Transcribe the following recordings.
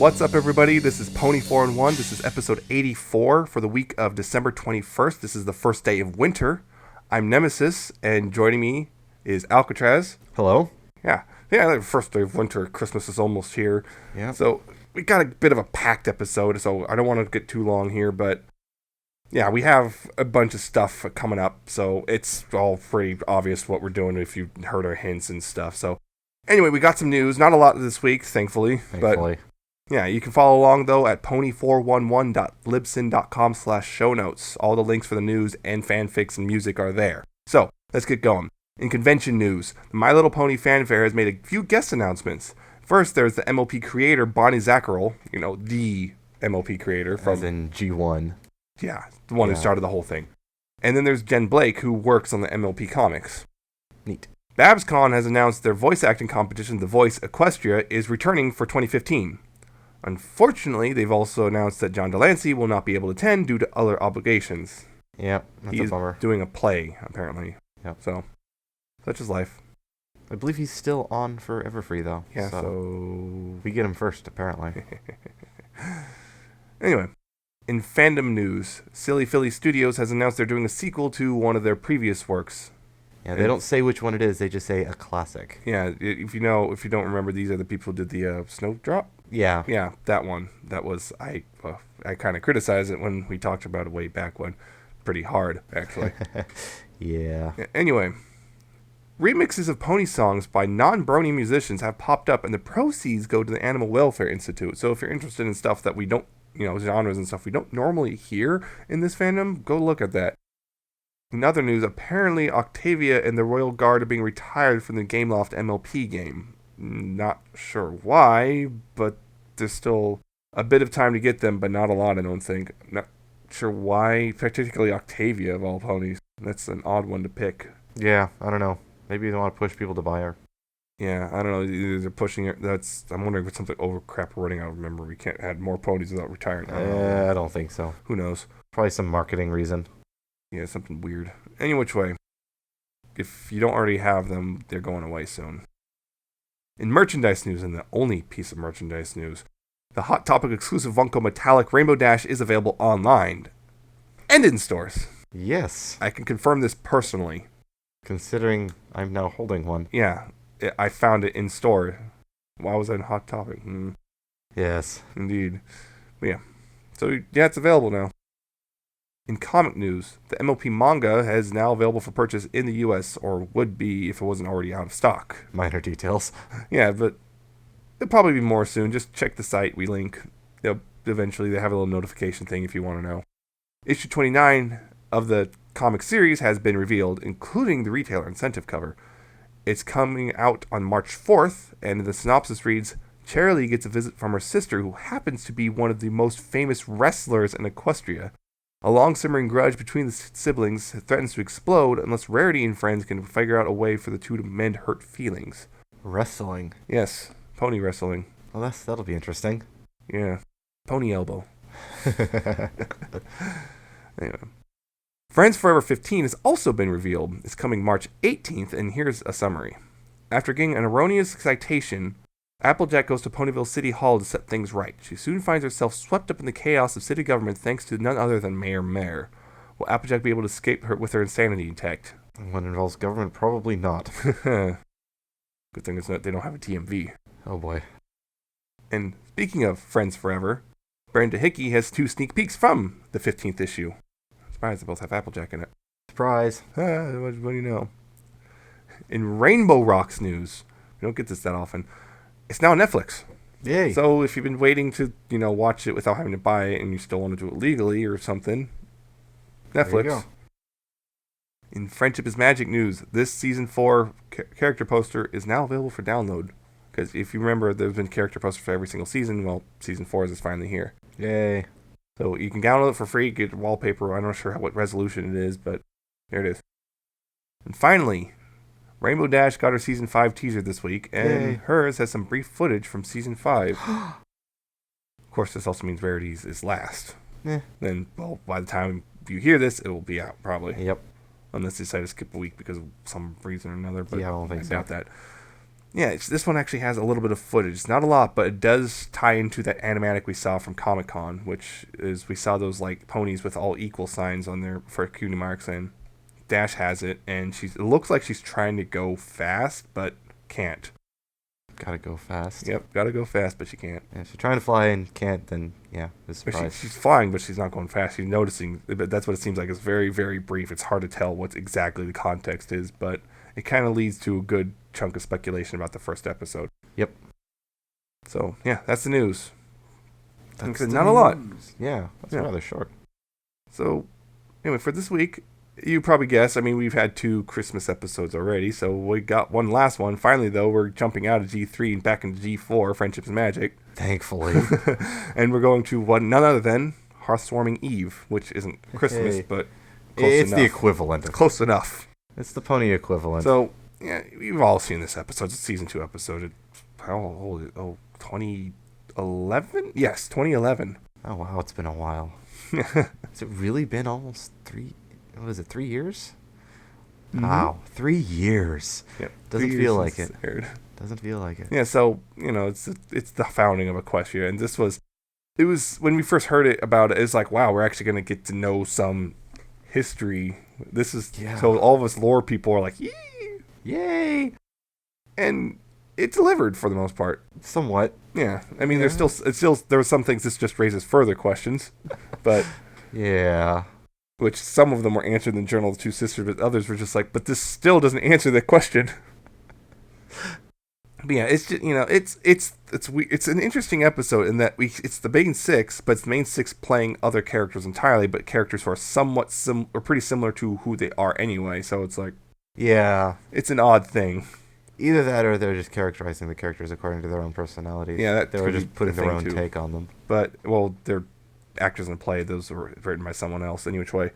What's up, everybody? This is Pony4-in-1. This is episode 84 for the week of December 21st. This is the first day of winter. I'm Nemesis, and joining me is Alca7raz. Hello. Yeah, first day of winter. Christmas is almost here. Yeah. So we got a bit of a packed episode, so I don't want to get too long here, but yeah, we have a bunch of stuff coming up, so it's all pretty obvious what we're doing if you heard our hints and stuff. So anyway, we got some news. Not a lot this week, thankfully. But yeah, you can follow along, though, at pony411.libsyn.com/show notes. All the links for the news and fanfics and music are there. So, let's get going. In convention news, the My Little Pony Fan Fair has made a few guest announcements. First, there's the MLP creator, Bonnie Zackerl, the MLP creator. As in G1. Yeah, the one who started the whole thing. And then there's Jen Blake, who works on the MLP comics. Neat. BabsCon has announced their voice acting competition, The Voice Equestria, is returning for 2015. Unfortunately, they've also announced that John Delancey will not be able to attend due to other obligations. Yep, that's a bummer. He's doing a play, apparently. Yep. So, such is life. I believe he's still on for Everfree, though. Yeah, so we get him first, apparently. Anyway, in fandom news, Silly Philly Studios has announced they're doing a sequel to one of their previous works. Yeah, they don't say which one it is, they just say a classic. Yeah, if you don't remember, these are the people who did the Snowdrop. Yeah. Yeah, that one. That was, I kind of criticized it when we talked about it way back when. Pretty hard, actually. Yeah. Anyway, remixes of pony songs by non-brony musicians have popped up, and the proceeds go to the Animal Welfare Institute. So if you're interested in stuff that we don't, genres and stuff we don't normally hear in this fandom, go look at that. In other news, apparently Octavia and the Royal Guard are being retired from the Gameloft MLP game. Not sure why, but there's still a bit of time to get them, but not a lot, I don't think. Not sure why, particularly Octavia of all ponies. That's an odd one to pick. Yeah, I don't know. Maybe they want to push people to buy her. Yeah, I don't know. Either they're pushing it. I'm wondering if it's something over crap we're running out. Remember, we can't add more ponies without retiring. I don't think so. Who knows? Probably some marketing reason. Yeah, something weird. Any which way. If you don't already have them, they're going away soon. In merchandise news, and the only piece of merchandise news, the Hot Topic exclusive Funko Metallic Rainbow Dash is available online and in stores. Yes. I can confirm this personally. Considering I'm now holding one. Yeah, I found it in store. Why was that in Hot Topic? Yes. Indeed. But yeah. So, yeah, it's available now. In comic news, the MLP manga is now available for purchase in the US, or would be if it wasn't already out of stock. Minor details. Yeah, but it'll probably be more soon. Just check the site. We link. Eventually, they have a little notification thing if you want to know. Issue 29 of the comic series has been revealed, including the retailer incentive cover. It's coming out on March 4th, and the synopsis reads, Charlie gets a visit from her sister, who happens to be one of the most famous wrestlers in Equestria. A long-simmering grudge between the siblings threatens to explode unless Rarity and friends can figure out a way for the two to mend hurt feelings. Wrestling. Yes, pony wrestling. Well, that'll be interesting. Yeah, pony elbow. Anyway. Friends Forever 15 has also been revealed. It's coming March 18th, and here's a summary. After getting an erroneous citation, Applejack goes to Ponyville City Hall to set things right. She soon finds herself swept up in the chaos of city government thanks to none other than Mayor Mare. Will Applejack be able to escape her with her insanity intact? When it involves government, probably not. Good thing it's not, they don't have a TMV. Oh boy. And speaking of Friends Forever, Brenda Hickey has 2 sneak peeks from the 15th issue. I'm surprised they both have Applejack in it. Surprise. What do you know? In Rainbow Rocks news, we don't get this that often. It's now on Netflix. Yay. So if you've been waiting to, watch it without having to buy it and you still want to do it legally or something, Netflix. There you go. In Friendship is Magic news, this Season 4 character poster is now available for download. Because if you remember, there's been character posters for every single season. Well, Season 4 is finally here. Yay. So you can download it for free, get wallpaper. I'm not sure what resolution it is, but there it is. And finally, Rainbow Dash got her Season 5 teaser this week, and hers has some brief footage from Season 5. Of course, this also means Rarity's is last. Then, well, by the time you hear this, it will be out, probably. Yep. Unless they decide to skip a week because of some reason or another, but yeah, I don't think I so. doubt that. Yeah, this one actually has a little bit of footage. It's not a lot, but it does tie into that animatic we saw from Comic-Con, which is we saw those like ponies with all equal signs on there for cutie marks, and Dash has it, and it looks like she's trying to go fast, but can't. Gotta go fast. Yep, gotta go fast, but she can't. And if you're trying to fly and can't, then yeah, it's surprise. She's flying, but she's not going fast. She's noticing, but that's what it seems like. It's very, very brief. It's hard to tell what exactly the context is, but it kind of leads to a good chunk of speculation about the first episode. Yep. So, yeah, that's the news. That's not a lot. Yeah, that's rather short. So, anyway, for this week, you probably guessed, I mean, we've had 2 Christmas episodes already, so we got one last one. Finally, though, we're jumping out of G3 and back into G4, Friendship's Magic. Thankfully. And we're going to none other than Hearthswarming Eve, which isn't Christmas, but close enough. It's the equivalent. Close enough. It's the pony equivalent. So, yeah, you've all seen this episode. It's a season 2 episode. How old is it? 2011? Yes, 2011. Oh, wow, it's been a while. Has it really been almost 3 years? Mm-hmm. Wow, 3 years. Yep. Doesn't feel like it. Doesn't feel like it. Yeah, so, it's the founding of Equestria, and it was, when we first heard about it was like, wow, we're actually going to get to know some history. So all of us lore people are like, yay! And it delivered for the most part. Somewhat. Yeah, I mean, there were some things this just raises further questions, but... Yeah. Which some of them were answered in the Journal of the Two Sisters, but others were just like, but this still doesn't answer that question. But yeah, it's just, it's an interesting episode in that it's the main 6, but it's the main 6 playing other characters entirely, but characters who are somewhat or pretty similar to who they are anyway. So it's like, yeah, it's an odd thing. Either that, or they're just characterizing the characters according to their own personalities. Yeah, they were just putting their own take on them. But they're actors in the play; those were written by someone else, any which way.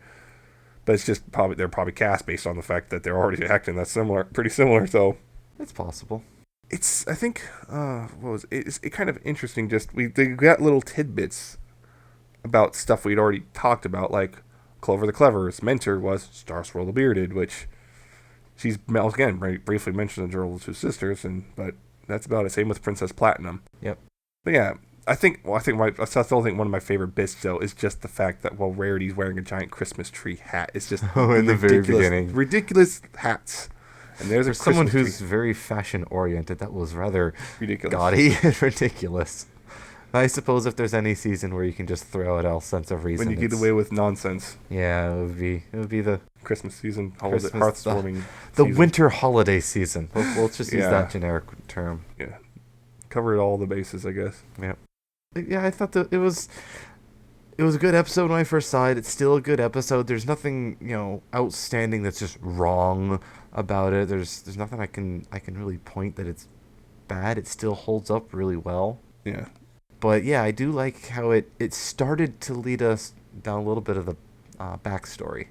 But it's just they're probably cast based on the fact that they're already acting pretty similar. So it's possible. I think, it's kind of interesting. They got little tidbits about stuff we'd already talked about, like Clover the Clever's mentor was Star Swirl the Bearded, which she's again briefly mentioned in the Journal of the Two Sisters, but that's about it. Same with Princess Platinum. Yep. But yeah, I still think one of my favorite bits though is just the fact that Rarity's wearing a giant Christmas tree hat. It's just in the very beginning, ridiculous hats. And there's someone who's very fashion oriented. That was rather ridiculous, gaudy, and ridiculous. I suppose if there's any season where you can just throw out all sense of reason, when you get away with nonsense. Yeah, it would be the Christmas season, Hearthwarming, the winter holiday season. We'll just use that generic term. Yeah, covered all the bases, I guess. Yeah, yeah. I thought that it was a good episode when I first saw it. It's still a good episode. There's nothing outstanding that's just wrong about it. There's nothing I can really point that it's bad. It still holds up really well. Yeah. But yeah, I do like how it started to lead us down a little bit of the backstory.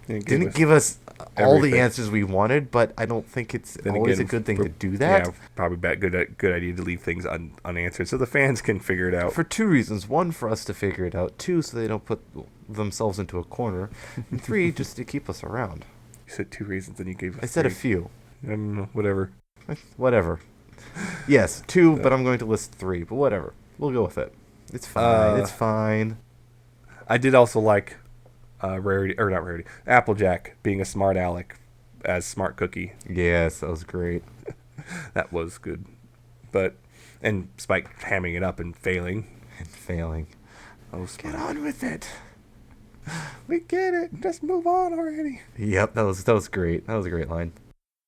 Didn't give us all the answers we wanted, but I don't think it's always a good thing to do that. Yeah, probably good idea to leave things unanswered so the fans can figure it out. For 2 reasons. 1, for us to figure it out. 2, so they don't put themselves into a corner. And 3, just to keep us around. You said 2 reasons and you gave us I said 3. A few. Whatever. Whatever. Yes, 2, but I'm going to list 3, but whatever. We'll go with it. It's fine. It's fine. I did also like Applejack being a smart aleck as Smart Cookie. Yes, that was great. That was good. And Spike hamming it up and failing. Oh, get on with it. We get it. Just move on already. Yep, that was great. That was a great line.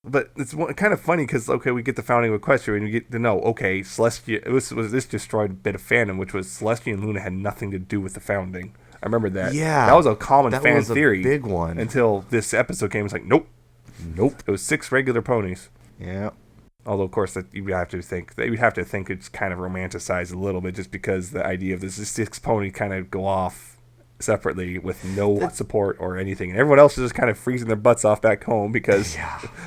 But it's kind of funny because, we get the founding of Equestria and you get to know, Celestia, this destroyed a bit of fandom, which was Celestia and Luna had nothing to do with the founding. I remember that. Yeah. That was a common fan theory. Big one. Until this episode came. It's like, nope. It was 6 regular ponies. Yeah. Although, of course, that you would have to think it's kind of romanticized a little bit just because the idea of this 6 pony kind of go off separately with no support or anything, and everyone else is just kind of freezing their butts off back home because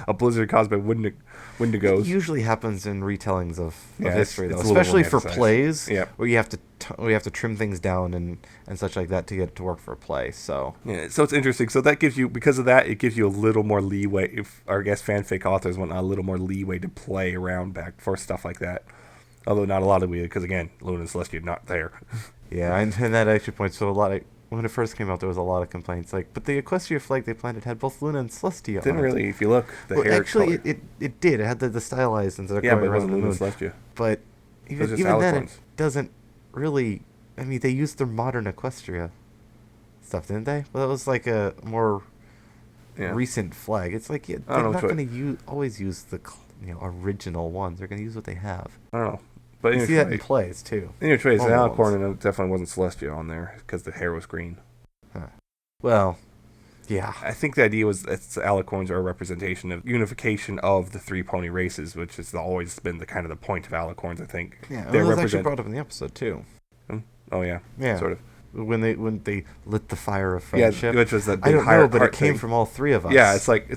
a blizzard caused by Wendigos. It usually happens in retellings of history, though, especially for plays where you have to we have to trim things down and such like that to get it to work for play. So yeah, so it's interesting. So that gives you, because of that, it gives you a little more leeway. If I guess fanfic authors want a little more leeway to play around back for stuff like that. Although not a lot of leeway, because again, Luna and Celestia are not there. Yeah, and that actually points to a lot of, when it first came out, there was a lot of complaints. Like, but the Equestria flag they planted had both Luna and Celestia on it. Didn't really, if you look, the hair actually, color. it did. It had the stylized instead of Yeah, going but it around wasn't the Luna moon. and Celestia. But It was even just then, it alicorns. doesn't really. I mean, they used their modern Equestria stuff, didn't they? Well, it was like a more recent flag. It's like they're not going to always use the original ones. They're going to use what they have. I don't know. But you see that in plays, too. In your trades, an alicorn, and it definitely wasn't Celestia on there, because the hair was green. Huh. Well, yeah. I think the idea was that alicorns are a representation of unification of the three pony races, which has always been the kind of the point of alicorns, I think. Yeah, it was actually brought up in the episode, too. Oh, yeah. Yeah. Sort of. When they lit the fire of friendship. Yeah, which was that I big don't know, but it heart came thing. from all three of us. Yeah, is that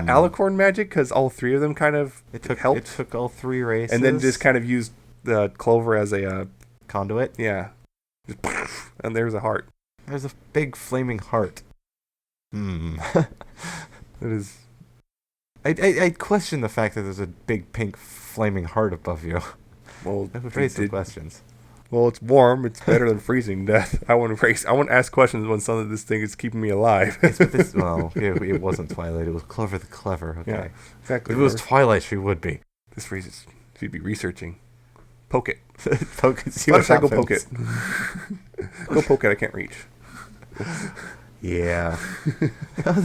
alicorn magic? Because all three of them kind of helped. It took all three races. And then just kind of used the Clover as a conduit. Yeah. Just, and there's a heart. There's a big flaming heart. It is. I question the fact that there's a big pink flaming heart above you. Well, I would raise some questions. Well, it's warm. It's better than freezing death. I want to ask questions when some of this thing is keeping me alive. It wasn't Twilight. It was Clover the Clever. Okay. Yeah, exactly. If it was Twilight, she would be. This freezes. She'd be researching. Poke it. Poke it. See Why what don't I go happens. poke it? Go poke it. I can't reach. Yeah.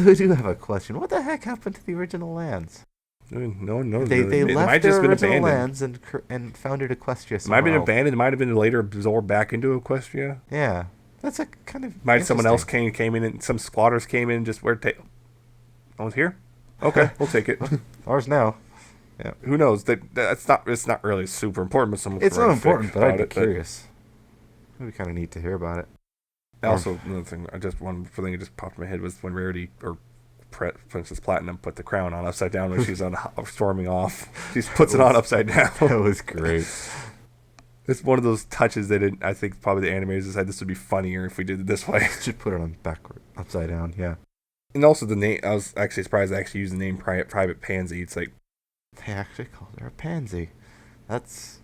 We do have a question. What the heck happened to the original lands? No one knows. They It might left have their just been original abandoned. lands and founded Equestria It might have been somehow. abandoned. It might have been later absorbed back into Equestria. Yeah. That's a kind of Might someone else came in and some squatters came in and just where I was here? Okay, we'll take it. Ours now. Yeah. Who knows? It's not really super important, but someone It's not important, but I'd be it, curious. It would be kind of neat to hear about it. Also, another thing, one thing that just popped in my head was when Rarity or Princess Platinum put the crown on upside down when she's storming off. She puts it on upside down. That was great. It's one of those touches that I think probably the animators decided this would be funnier if we did it this way. Should put it on backward, upside down. Yeah. And also the name. I was actually surprised they actually used the name Private Pansy. It's like they actually called her a pansy. That's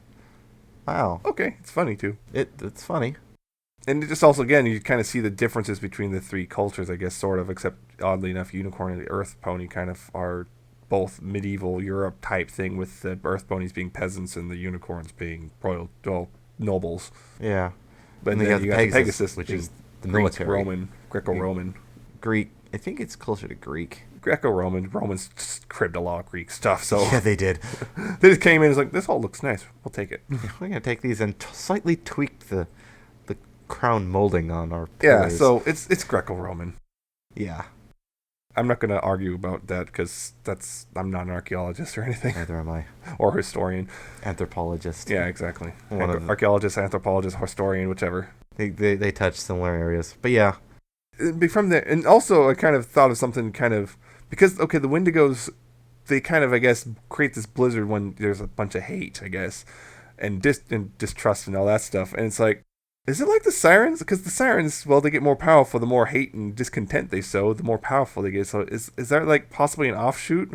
wow. Okay, it's funny too. It's funny. And it just also, again, you kind of see the differences between the three cultures, I guess, sort of, except oddly enough, Unicorn and the Earth Pony kind of are both medieval Europe type thing, with the Earth Ponies being peasants and the unicorns being nobles. Yeah. But and then you got Pegasus, which is the Greek, military. Greco-Roman. Greek. I think it's closer to Greek. Greco-Roman. Romans just cribbed a lot of Greek stuff, so... Yeah, they did. They just came in and was like, this all looks nice. We'll take it. We're going to take these and slightly tweak the crown molding on our pillars. Yeah, so it's Greco-Roman. Yeah. I'm not going to argue about that because I'm not an archaeologist or anything. Neither am I. Or historian. Anthropologist. Yeah, exactly. Archaeologist, anthropologist, historian, whichever. They touch similar areas. But yeah. From there, and also I kind of thought of something because, okay, the Wendigos, they kind of, I guess, create this blizzard when there's a bunch of hate, I guess, and distrust and all that stuff. And it's like, is it like the Sirens? Because the Sirens, well, they get more powerful the more hate and discontent they sow, the more powerful they get. So is there like possibly an offshoot?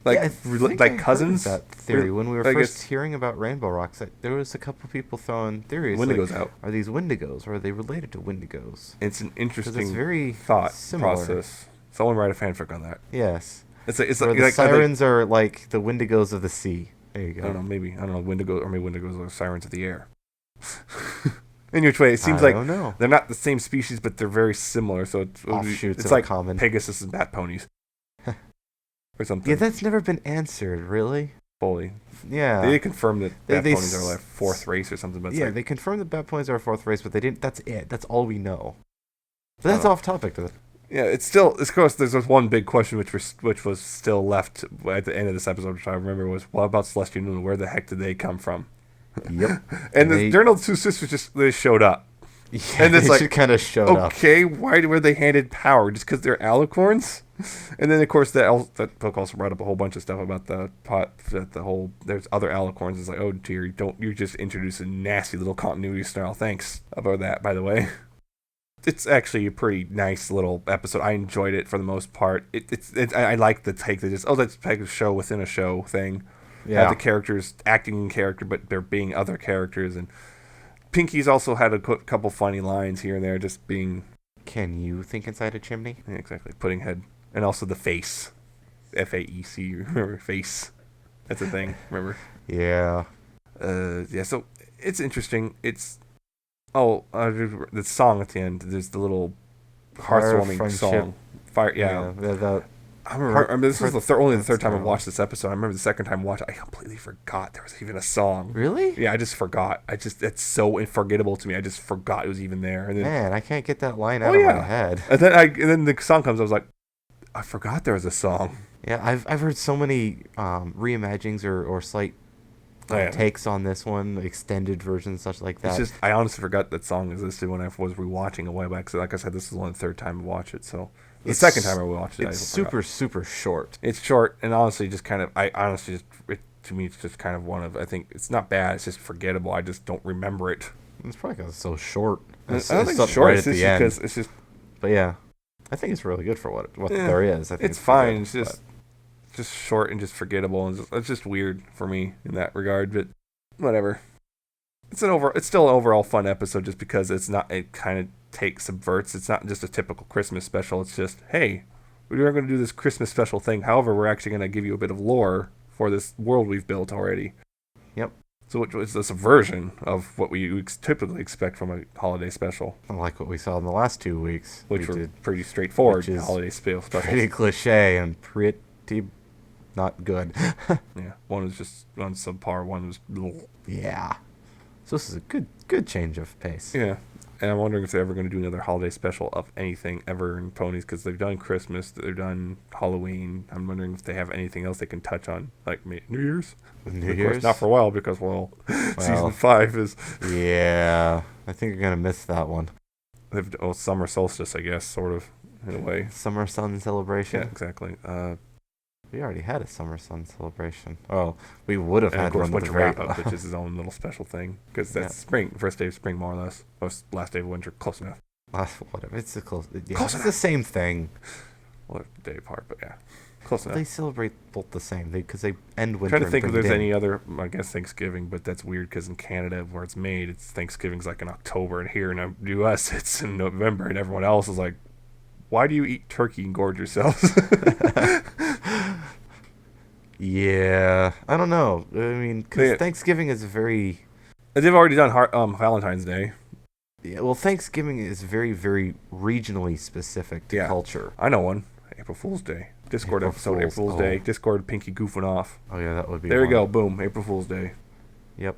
Like, yeah, like cousins? That theory. When we were first hearing about Rainbow Rocks, there was a couple people throwing theories. Wendigos out. Are these Wendigos? Or are they related to Wendigos? It's an interesting very thought similar. Process. Someone write a fanfic on that. Yes. It's like the Sirens are like the Wendigos of the sea. There you go. I don't know, Wendigos, or maybe Wendigos are Sirens of the air. In which way, it seems like they're not the same species, but they're very similar. So it's like common. Pegasus and bat ponies, or something. Yeah, that's never been answered, really. Fully. Yeah. They confirmed that bat ponies are like fourth race or something. But they confirmed that bat ponies are fourth race, but they didn't. That's it. That's all we know. But that's off topic. Yeah, it's still. Of course, there's this one big question which was still left at the end of this episode, which I remember was, what about Celestia and Luna? Where the heck did they come from? Yep. And the Journal of Two Sisters they showed up. Yeah, And it's they like, should kind of showed up. okay, why were they handed power? Just because they're alicorns? And then, of course, that book also brought up a whole bunch of stuff about the pot, that there's other alicorns. It's like, oh dear, you just introduced a nasty little continuity snarl. Thanks about that, by the way. It's actually a pretty nice little episode. I enjoyed it for the most part. I like the take that just, let's take a show within a show thing. Yeah. Have the characters acting in character, but they're being other characters. And Pinky's also had a couple funny lines here and there, just being... Can you think inside a chimney? Yeah, exactly. Pudding head. And also the face. FAEC, remember? Face. That's a thing, remember? Yeah. Yeah, so it's interesting. It's... the song at the end. There's the little heartwarming song. Fire, yeah. I remember this was only the third time I've watched this episode. I remember the second time I watched it, I completely forgot there was even a song. Really? Yeah, I just forgot. It's so unforgettable to me. I just forgot it was even there. And then, man, I can't get that line out of my head. And then the song comes. I was like, I forgot there was a song. Yeah, I've heard so many reimaginings or slight takes on this one, extended versions, such like that. It's just I honestly forgot that song existed when I was rewatching a while back. So like I said, this is only the third time I watched it. So the second time I watched it, it's super short. It's short, and honestly, to me, it's just kind of one of, I think it's not bad. It's just forgettable. I just don't remember it. It's probably because it's so short. I don't think it's short. Right, it's just because it's just. But yeah, I think it's really good for what there is. I think it's fine. It's just short and just forgettable, and it's just weird for me in that regard. But whatever. It's still an overall fun episode, just because it kind of subverts. It's not just a typical Christmas special. It's just, hey, we're going to do this Christmas special thing. However, we're actually going to give you a bit of lore for this world we've built already. Yep. So it's a subversion of what we typically expect from a holiday special. Like what we saw in the last 2 weeks. Which were pretty straightforward holiday specials. Pretty cliche and pretty not good. Yeah. One was just on subpar. One was... Yeah. So this is a good change of pace. Yeah. And I'm wondering if they're ever going to do another holiday special of anything ever in Ponies, because they've done Christmas, they've done Halloween. I'm wondering if they have anything else they can touch on, like New Year's. New Year's? Course, not for a while, because, season 5 is... Yeah. I think you're going to miss that one. Summer solstice, I guess, sort of, in a way. Summer sun celebration? Yeah, exactly. We already had a summer sun celebration. Oh, we would have had one. Winter wrap up, which is his own little special thing, because that's spring, first day of spring, more or less. Last day of winter, close enough. Whatever, it's close. Yeah, close it's the same thing. Well, day apart, but yeah, close enough. They celebrate both the same, because they end winter. I'm trying to think if there's any other. I guess Thanksgiving, but that's weird because in Canada, where it's made, it's Thanksgiving's like in October, and here in the U.S. it's in November, and everyone else is like, why do you eat turkey and gorge yourselves? Yeah, I don't know. I mean, because Thanksgiving is very... They've already done Valentine's Day. Yeah, well, Thanksgiving is very, very regionally specific to culture. I know one. April Fool's Day. Discord episode, April Fool's Day. Discord Pinky goofing off. Oh, yeah, that would be There we go. Boom. April Fool's Day. Yep.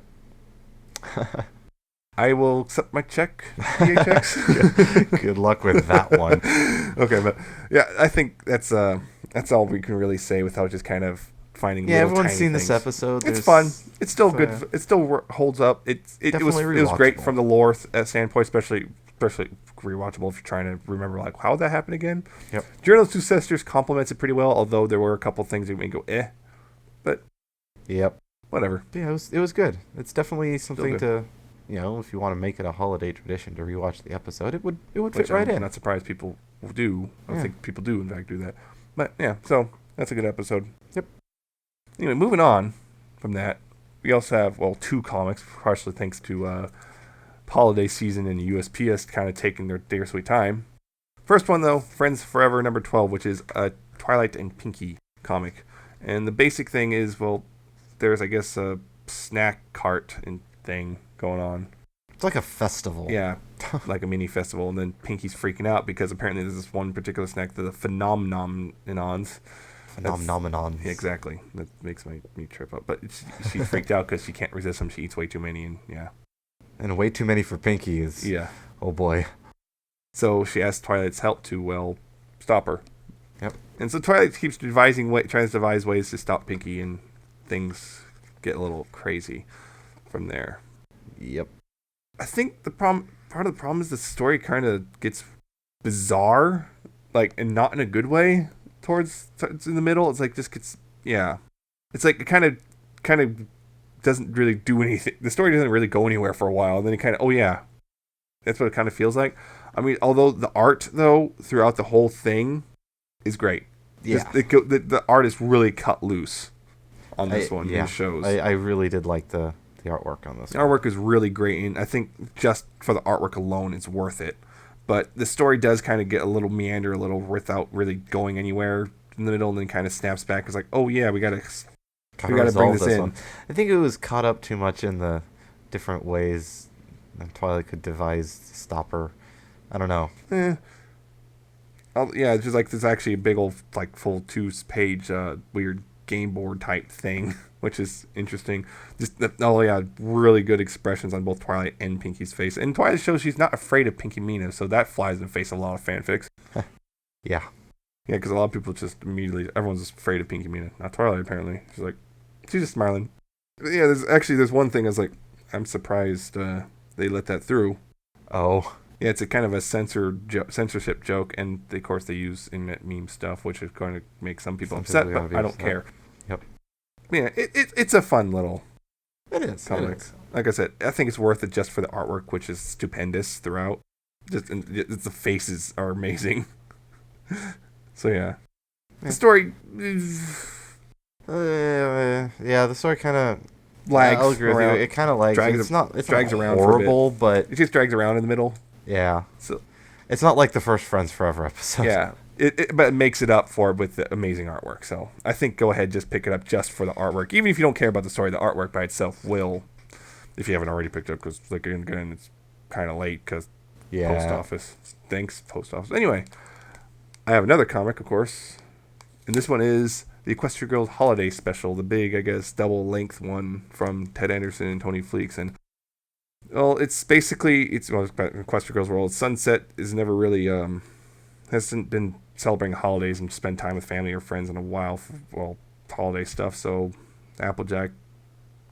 I will accept my check, PHX. Good luck with that one. Okay, but yeah, I think that's all we can really say without just kind of finding. Yeah, everyone's seen this episode. It's fun. It's still good. It still holds up. It was great from the lore standpoint, especially rewatchable if you're trying to remember like how that happened again. Yep. Journal of Two Sisters complements it pretty well, although there were a couple things that made go but yep, whatever. Yeah, it was good. It's definitely something to, if you want to make it a holiday tradition to rewatch the episode, it would fit right in. I'm not surprised people do. I think people do in fact do that. But yeah, so that's a good episode. Yep. Anyway, moving on from that, we also have, two comics, partially thanks to holiday season and the USPS kind of taking their sweet time. First one, though, Friends Forever number 12, which is a Twilight and Pinky comic. And the basic thing is, there's, I guess, a snack cart and thing going on. It's like a festival. Yeah, like a mini festival. And then Pinky's freaking out because apparently there's this one particular snack, the phenomenons. Phenomenons. Yeah, exactly. That makes me trip up. But she's freaked out because she can't resist them. She eats way too many, and And way too many for Pinky is... Yeah. Oh, boy. So she asks Twilight's help to, stop her. Yep. And so Twilight keeps tries to devise ways to stop Pinky, and things get a little crazy from there. Yep. I think the problem part of the problem is the story kind of gets bizarre, like, and not in a good way towards in the middle. It's like just gets, yeah. It's like it kind of doesn't really do anything. The story doesn't really go anywhere for a while, and then it kind of, oh yeah, that's what it kind of feels like. I mean, although the art though throughout the whole thing is great. Yeah, the art is really cut loose on this one. Yeah, it shows. I really did like the artwork on this. The artwork is really great, and I think just for the artwork alone, it's worth it. But the story does kind of get a little meander, a little without really going anywhere in the middle, and then kind of snaps back. It's like, oh yeah, we gotta bring this in. One. I think it was caught up too much in the different ways that Twilight could devise to stop her. I don't know. Yeah, it's just like there's actually a big old like full 2-page weird game board type thing, which is interesting. Just really good expressions on both Twilight and Pinky's face. And Twilight shows she's not afraid of Pinky Mina, so that flies in the face of a lot of fanfics. Yeah. Yeah, because a lot of people just immediately, everyone's just afraid of Pinky Mina. Not Twilight, apparently. She's just smiling. But yeah, there's one thing I was like, I'm surprised they let that through. Oh. Yeah, it's a kind of a censorship joke, and of course they use internet meme stuff, which is going to make some people upset, but I don't care. Yep. Yeah, it's a fun little comic. Like I said, I think it's worth it just for the artwork, which is stupendous throughout. The faces are amazing. So yeah. The story the story kind of lags. I'll agree with you. It kind of lags. It's not around horrible, but it just drags around in the middle. Yeah. So it's not like the first Friends Forever episode. Yeah. But it makes it up for it with the amazing artwork. So I think go ahead, just pick it up just for the artwork. Even if you don't care about the story, the artwork by itself will, if you haven't already picked it up, because like again, it's kind of late because post office. Thanks, post office. Anyway, I have another comic, of course, and this one is the Equestria Girls Holiday Special, the big, I guess, double-length one from Ted Anderson and Tony Fleeks. And well, it's basically Equestria Girls World. Sunset is never really hasn't been celebrating holidays and spend time with family or friends in a while for holiday stuff. So Applejack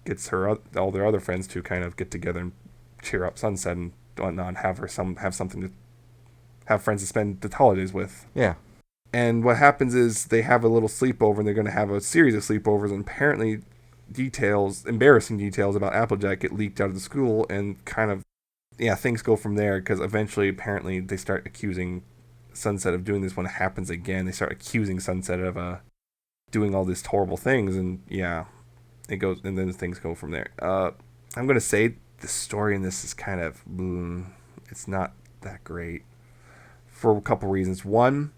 gets all their other friends to kind of get together and cheer up Sunset and whatnot, and have something to have friends to spend the holidays with. Yeah. And what happens is they have a little sleepover, and they're going to have a series of sleepovers, and apparently embarrassing details about Applejack get leaked out of the school, and kind of, things go from there, because eventually, apparently, they start accusing Sunset of doing this when it happens again. They start accusing Sunset of doing all these horrible things, and it goes, and then things go from there. I'm going to say the story in this is kind of, it's not that great for a couple reasons. One,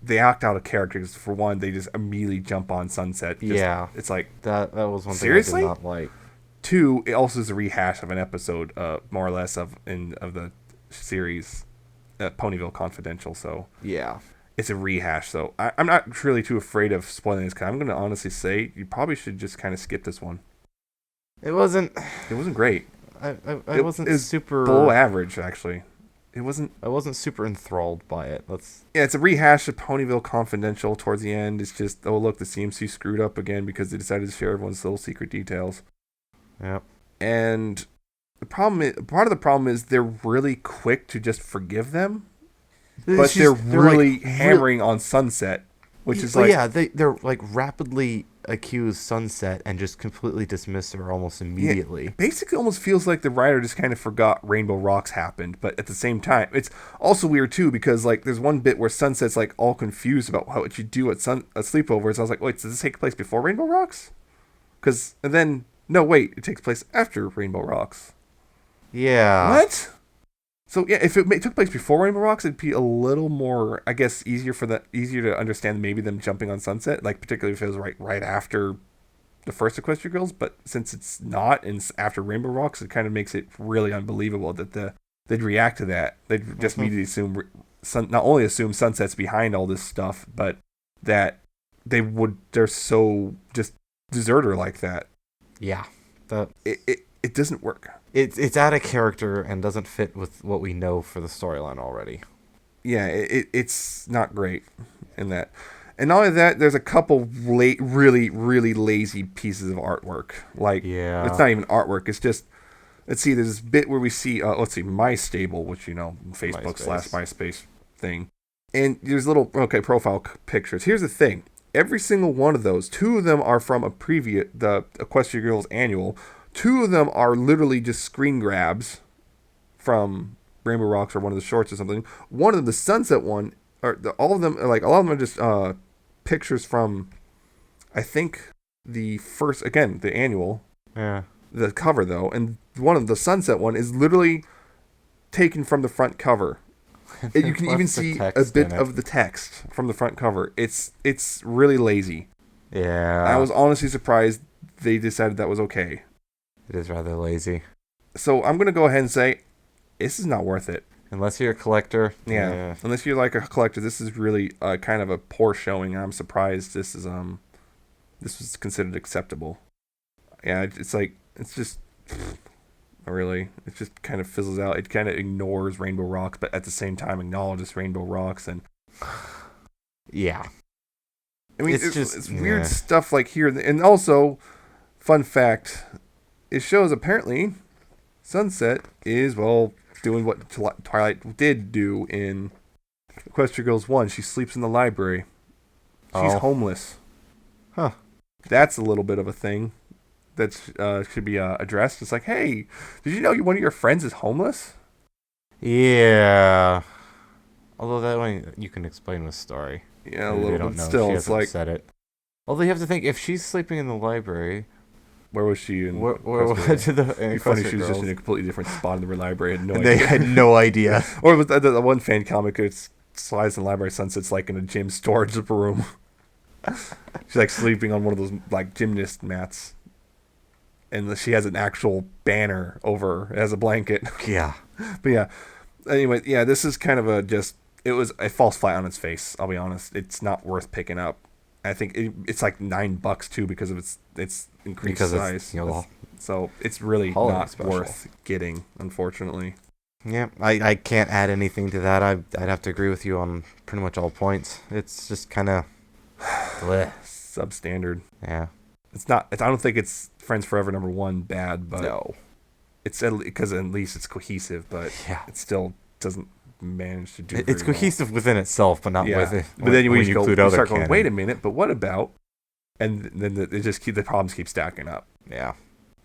they act out of characters. For one, they just immediately jump on Sunset. It's like that was one seriously? thing I did not like. Two, it also is a rehash of an episode, more or less of the series, Ponyville Confidential. So yeah, it's a rehash. So I'm not really too afraid of spoiling this, because I'm going to honestly say you probably should just kind of skip this one. It wasn't great. I wasn't super below average, actually. I wasn't super enthralled by it. It's a rehash of Ponyville Confidential towards the end. It's just, oh look, the CMC screwed up again because they decided to share everyone's little secret details. Yep. And part of the problem is they're really quick to just forgive them, but they're really hammering on Sunset, which is like, they're like rapidly accuse Sunset and just completely dismiss her almost immediately. It basically almost feels like the writer just kind of forgot Rainbow Rocks happened, but at the same time, it's also weird too, because like there's one bit where Sunset's like all confused about what you do at sleepovers. I was like, wait, does this take place before Rainbow Rocks? And then no, wait, it takes place after Rainbow Rocks. Yeah. What? So yeah, if it took place before Rainbow Rocks, it'd be a little more, I guess, easier to understand maybe them jumping on Sunset, like particularly if it was right after the first Equestria Girls. But since it's not, and it's after Rainbow Rocks, it kind of makes it really unbelievable that they'd react to that. They'd just immediately assume not only assume Sunset's behind all this stuff, but that they're so just deserter like that. Yeah, it doesn't work. It's out of character and doesn't fit with what we know for the storyline already. Yeah, it's not great in that. And not only that, there's a couple really, really lazy pieces of artwork. Like, it's not even artwork. It's just let's see, there's this bit where we see, let's see, My Stable, which, Facebook MySpace. / MySpace thing. And there's little, profile pictures. Here's the thing. Every single one of those, 2 of them are from the Equestria Girls annual. 2 of them are literally just screen grabs from Rainbow Rocks or one of the shorts or something. One of them, the Sunset one, all of them are just pictures from, I think, the annual. Yeah. The cover, though. And one of the Sunset one is literally taken from the front cover. You can even see a bit of the text from the front cover. It's really lazy. Yeah. I was honestly surprised they decided that was okay. It is rather lazy. So I'm going to go ahead and say, this is not worth it. Unless you're a collector. Yeah. Unless you're like a collector, this is really kind of a poor showing. I'm surprised this was considered acceptable. Yeah, it's just really, it just kind of fizzles out. It kind of ignores Rainbow Rocks, but at the same time acknowledges Rainbow Rocks. And yeah, I mean, it's weird stuff like here. And also, fun fact, it shows apparently Sunset is, doing what Twilight did do in Equestria Girls 1. She sleeps in the library. She's homeless. Huh. That's a little bit of a thing that should be addressed. It's like, hey, did you know one of your friends is homeless? Yeah. Although that one you can explain with story. Yeah, a little bit. Still, it's like, said it. Although you have to think, if she's sleeping in the library, where was she? Where to the? It'd be funny. She was just in a completely different spot in the library. They had no idea. Or it was the one fan comic. It's slides in the library. Sunset's like in a gym storage room. She's like sleeping on one of those like gymnast mats, and she has an actual banner over her. It has a blanket. Yeah. But yeah. Anyway, yeah. This is kind of it falls flat on its face. I'll be honest. It's not worth picking up. I think it's like $9 too because of its increased size. So it's really not worth getting, unfortunately. Yeah, I can't add anything to that. I'd have to agree with you on pretty much all points. It's just kind of substandard. Yeah, it's not. I don't think it's Friends Forever #1 bad, but no, it's because at least it's cohesive. But it still doesn't manage to do. It's cohesive within itself, but not with it. But then when you start going, wait a minute, but what about? And then the problems keep stacking up. Yeah.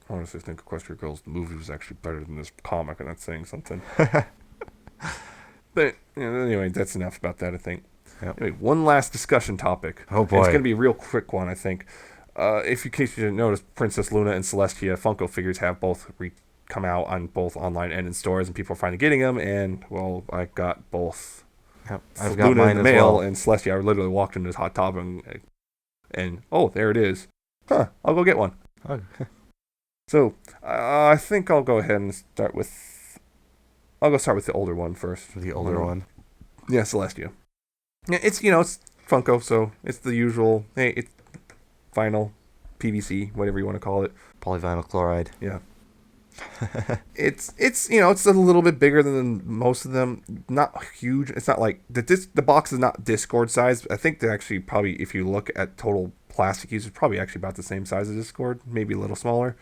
I honestly think Equestria Girls the movie was actually better than this comic, and that's saying something. But anyway, that's enough about that, I think. Yep. Anyway, one last discussion topic. Oh boy, and it's going to be a real quick one, I think. In case you didn't notice, Princess Luna and Celestia Funko figures have both come out on both online and in stores, and people are finally getting them. And I got both. Yep, I've got Luna mine in the as mail, well. and Celestia. I literally walked into this Hot Topic and oh, there it is. Huh? I'll go get one. Oh. So I think I'll go ahead and start with. I'll go start with the older one first. The older one. Yeah, Celestia. Yeah, it's Funko, so it's the usual. Hey, it's vinyl, PVC, whatever you want to call it. Polyvinyl chloride. Yeah. it's it's a little bit bigger than most of them. Not huge. It's not like the box is not Discord size. I think they're actually probably, if you look at total plastic use, it's probably actually about the same size as Discord, maybe a little smaller.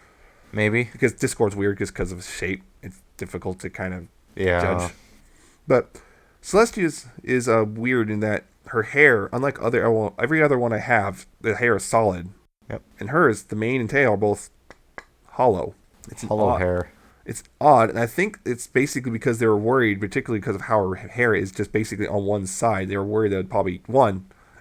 Maybe because Discord's weird just because of its shape. It's difficult to kind of judge. But Celestia is weird in that her hair, unlike every other one I have, the hair is solid. Yep. And hers, the mane and tail are both hollow. It's hollow hair. It's odd, and I think it's basically because they were worried, particularly because of how her hair is just basically on one side. They were worried that probably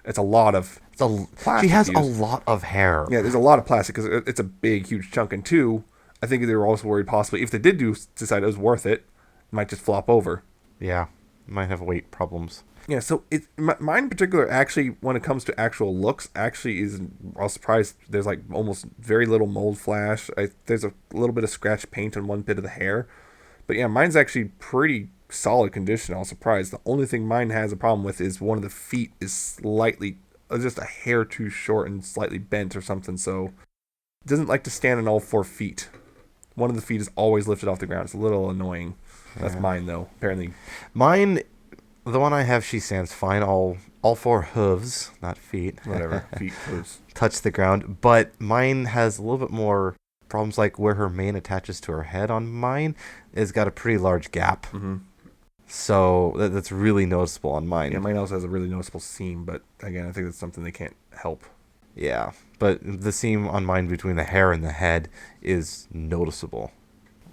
it's a lot of plastic. She has used. a lot of hair. Yeah, there's a lot of plastic because it's a big, huge chunk. And 2, I think they were also worried possibly if they did decide it was worth it, it might just flop over. Yeah, might have weight problems. Yeah, so mine in particular, actually, when it comes to actual looks, actually is, I was surprised, there's like almost very little mold flash. There's a little bit of scratch paint on one bit of the hair. But yeah, mine's actually pretty solid condition. I was surprised. The only thing mine has a problem with is one of the feet is slightly, just a hair too short and slightly bent or something. So it doesn't like to stand on all 4 feet. One of the feet is always lifted off the ground. It's a little annoying. That's mine, though, apparently. Mine... The one I have, she stands fine. All 4 hooves, not feet. Whatever, feet, hooves. Touch the ground. But mine has a little bit more problems like where her mane attaches to her head on mine has got a pretty large gap. Mm-hmm. So that's really noticeable on mine. Yeah, mine also has a really noticeable seam, but again, I think that's something they can't help. Yeah, but the seam on mine between the hair and the head is noticeable.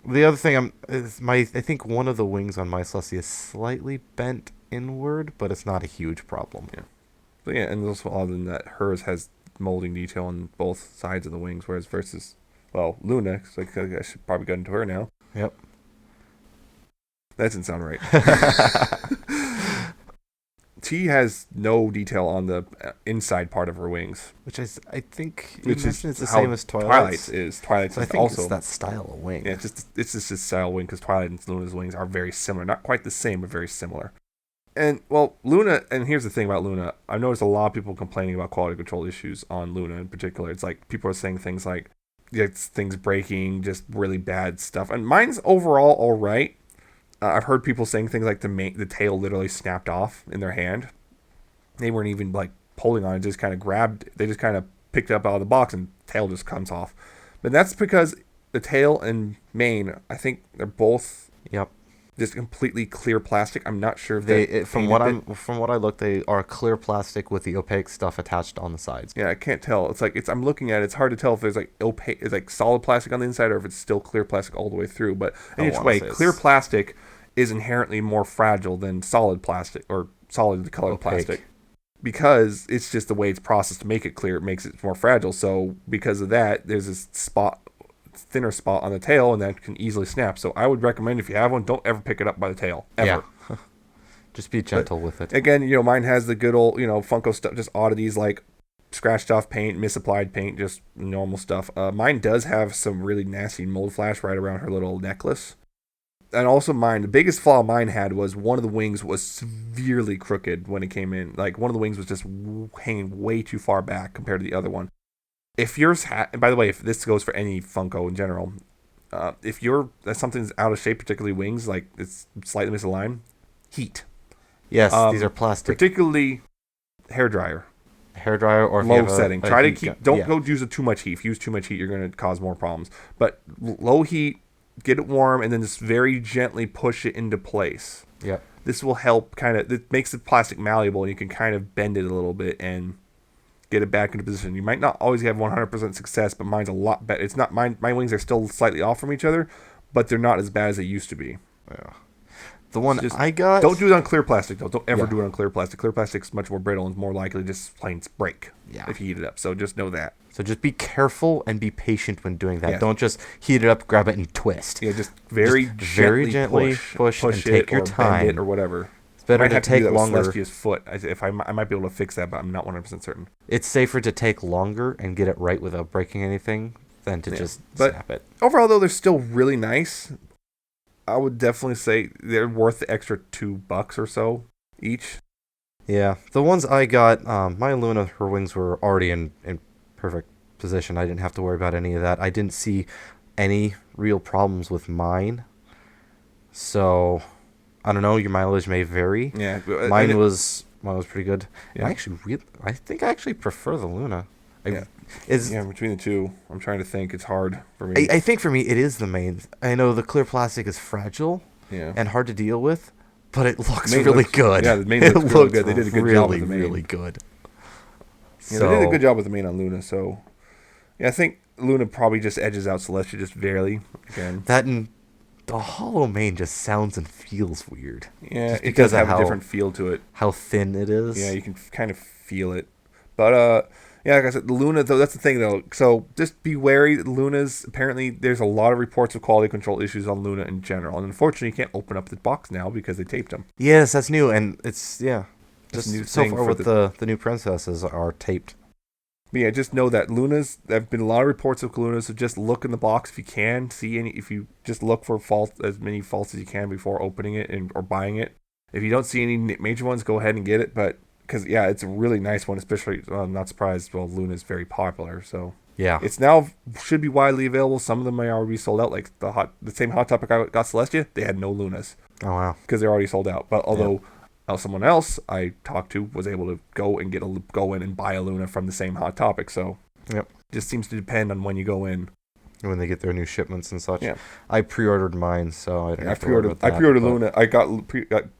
The other thing I think one of the wings on my Celestia is slightly bent inward, but it's not a huge problem. Yeah. But yeah, and also other than that, hers has molding detail on both sides of the wings, whereas versus, well, Luna, like I should probably get into her now. Yep. That didn't sound right. T has no detail on the inside part of her wings, Which is, I think, which is it's the how same as Twilight's. Twilight's So I is think also it's that style of wing. yeah, it's just this style wing because Twilight and Luna's wings are very similar, not quite the same, but very similar. And well, Luna, and here's the thing about Luna, I've noticed a lot of people complaining about quality control issues on Luna in particular. It's like people are saying things like things breaking, just really bad stuff, and mine's overall all right. I've heard people saying things like the tail literally snapped off in their hand. They weren't even like pulling on it; just kind of grabbed. They just kind of picked it up out of the box, and the tail just comes off. But that's because the tail and mane, I think they're both just completely clear plastic. I'm not sure if from what I looked, they are clear plastic with the opaque stuff attached on the sides. Yeah, I can't tell. It's like I'm looking at it. It's hard to tell if there's like opaque, it's like solid plastic on the inside, or if it's still clear plastic all the way through. But in each way, clear plastic is inherently more fragile than solid plastic or solid colored plastic, because it's just the way it's processed to make it clear. It makes it more fragile. So because of that, there's this thinner spot on the tail, and that can easily snap. So I would recommend, if you have one, don't ever pick it up by the tail, ever. Yeah. Just be gentle with it. Again, mine has the good old, Funko stuff, just oddities like scratched off paint, misapplied paint, just normal stuff. Mine does have some really nasty mold flash right around her little necklace. And also the biggest flaw mine had was one of the wings was severely crooked when it came in. Like, one of the wings was just hanging way too far back compared to the other one. If yours and by the way, if this goes for any Funko in general, if something's out of shape, particularly wings, like it's slightly misaligned, heat. Yes, these are plastic. Particularly hairdryer. Or low setting. Try to don't go use too much heat. If you use too much heat, you're going to cause more problems. But low heat, get it warm, and then just very gently push it into place. Yep. This will help it makes the plastic malleable, and you can kind of bend it a little bit and get it back into position. You might not always have 100% success, but mine's a lot better. It's not mine. My wings are still slightly off from each other, but they're not as bad as they used to be. Yeah. The one I got... Don't do it on clear plastic, though. Don't ever do it on clear plastic. Clear plastic's much more brittle and more likely to just plain break if you heat it up. So just know that. So just be careful and be patient when doing that. Yes. Don't just heat it up, grab it, and twist. Yeah, just very gently push and take your time. Bend it or whatever. It's better to take longer. With Celestia's foot. I might be able to fix that, but I'm not 100% certain. It's safer to take longer and get it right without breaking anything than to just snap it. Overall, though, they're still really nice. I would definitely say they're worth the extra $2 or so each. Yeah, the ones I got, my Luna, her wings were already in perfect position. I didn't have to worry about any of that. I didn't see any real problems with mine. So, I don't know. Your mileage may vary. Yeah, mine was pretty good. Yeah. I think I actually prefer the Luna. Between the two, I'm trying to think. It's hard for me. I think for me, it is the main. I know the clear plastic is fragile and hard to deal with, but it looks really good. Yeah, the main looks really good. They did a good job with the main. Really good. Yeah, they did a good job with the main on Luna. So, yeah, I think Luna probably just edges out Celestia just barely. Again, that and the hollow mane just sounds and feels weird. Yeah, it does have a different feel to it. How thin it is. Yeah, you can kind of feel it, but yeah, like I said, the Luna, though, that's the thing, though. So just be wary. Luna's, apparently, there's a lot of reports of quality control issues on Luna in general. And unfortunately, you can't open up the box now because they taped them. Yes, that's new. And it's, just new so far with the new princesses are taped. But yeah, just know that there have been a lot of reports of Lunas, so just look in the box if you can. If you just look for as many faults as you can before opening it or buying it. If you don't see any major ones, go ahead and get it. But because, it's a really nice one, especially, I'm not surprised, Luna is very popular, so. Yeah. It's now, should be widely available. Some of them may already be sold out, like the same Hot Topic I got Celestia, they had no Lunas. Oh, wow. Because they're already sold out. But although someone else I talked to was able to go in and buy a Luna from the same Hot Topic, so. Yep. Just seems to depend on when you go in. when they get their new shipments and such. Yeah. I pre-ordered mine, so I don't I have to worry pre-ordered. about that, I pre-ordered but- Luna. I got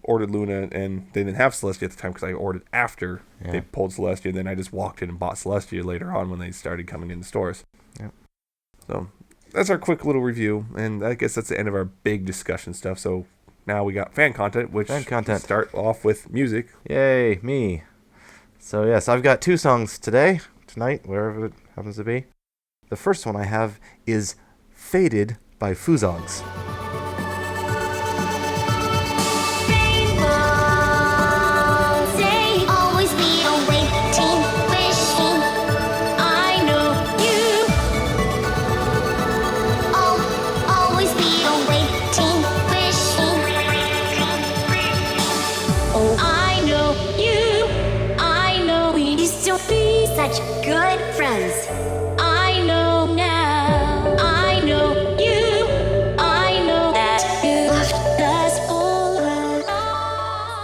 ordered Luna, and they didn't have Celestia at the time because I ordered after Yeah. they pulled Celestia. And then I just walked in and bought Celestia later on when they started coming in the stores. Yeah. So that's our quick little review, and I guess that's the end of our big discussion stuff. So now we got fan content, which Fan content. start off with music. Yay, me. So yes, I've got 2 songs tonight, wherever it happens to be. The first one I have is Faded by Fuzogs. Such good friends. I know now. I know you. I know that you left us all alone.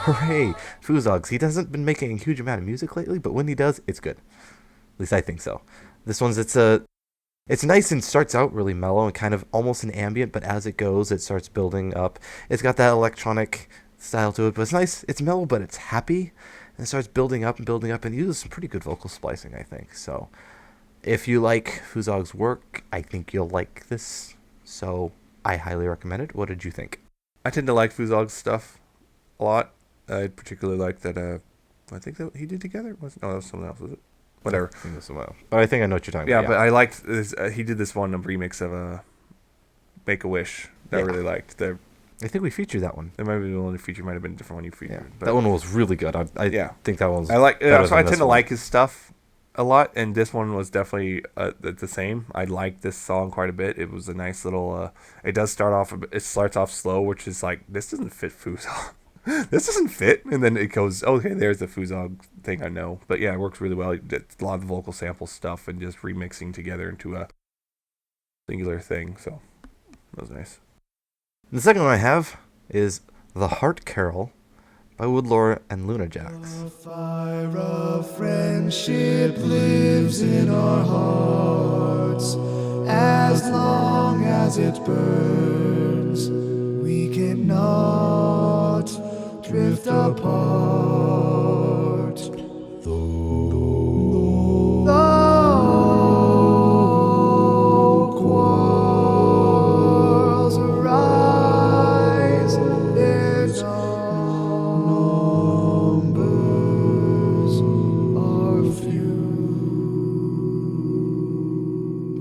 Hooray, Fuzogs. He hasn't been making a huge amount of music lately, but when he does, it's good. At least I think so. This one's it's nice and starts out really mellow and kind of almost an ambient, but as it goes, it starts building up. It's got that electronic style to it, but it's nice. It's mellow, but it's happy. And it starts building up, and uses some pretty good vocal splicing, I think. So, if you like Fuzog's work, I think you'll like this. So, I highly recommend it. What did you think? I tend to like Fuzog's stuff a lot. I particularly like that. I think that he did together. No, that was someone else. Was it? Whatever. I think this is well. But I think I know what you're talking Yeah, about. but I liked this. He did this one remix of Make a Wish that I Yeah. really liked. I think we featured that one. There might be the one feature, might have been a different one you featured. Yeah, But that one was really good. I Yeah. think that one's. I like. better So I than tend this to one. like his stuff a lot, and this one was definitely the same. I liked this song quite a bit. It was a nice little. It does start off. It starts off slow, which is like this doesn't fit Fuzog. This doesn't fit, and then it goes. Okay, there's the Fuzog thing I know, but yeah, it works really well. It's a lot of vocal sample stuff and just remixing together into a singular thing. So that was nice. The second one I have is The Heart Carol by Woodlore and Luna Jax. The fire of friendship lives in our hearts. As long as it burns, we cannot drift apart. Though quarrels arise, their numbers are few.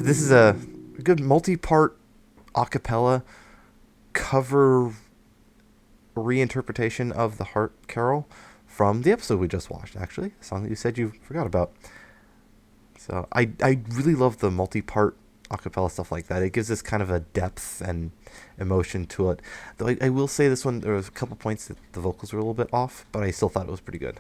This is a good multi-part a cappella cover reinterpretation of The Heart Carol from the episode we just watched, actually. A song that you said you forgot about. So I really love the multi-part a cappella stuff like that. It gives this kind of a depth and emotion to it. Though I will say this one, there was a couple points that the vocals were a little bit off, but I still thought it was pretty good.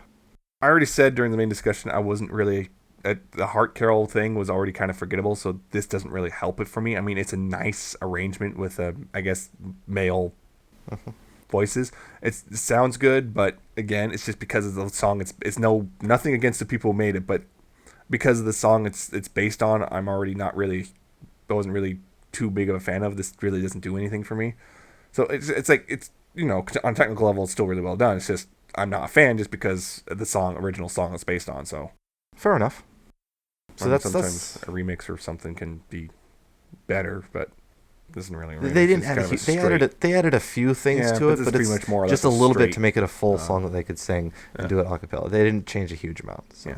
I already said during the main discussion I wasn't really. The Heart Carol thing was already kind of forgettable, so this doesn't really help it for me. I mean, it's a nice arrangement with, I guess, male voices. It sounds good, but again, it's just because of the song. It's nothing against the people who made it, but because of the song it's based on, I wasn't really too big of a fan of. This really doesn't do anything for me. So it's like on a technical level, it's still really well done. It's just I'm not a fan just because of the original song it's based on. So Fair enough. So sometimes a remix or something can be better, but this isn't really a remix. They didn't It's add kind of a straight- they added a few things Yeah, to but it, this but is it's pretty much more or just a less a little bit straight, to make it a full song that they could sing and do it a cappella. They didn't change a huge amount. So. Yeah.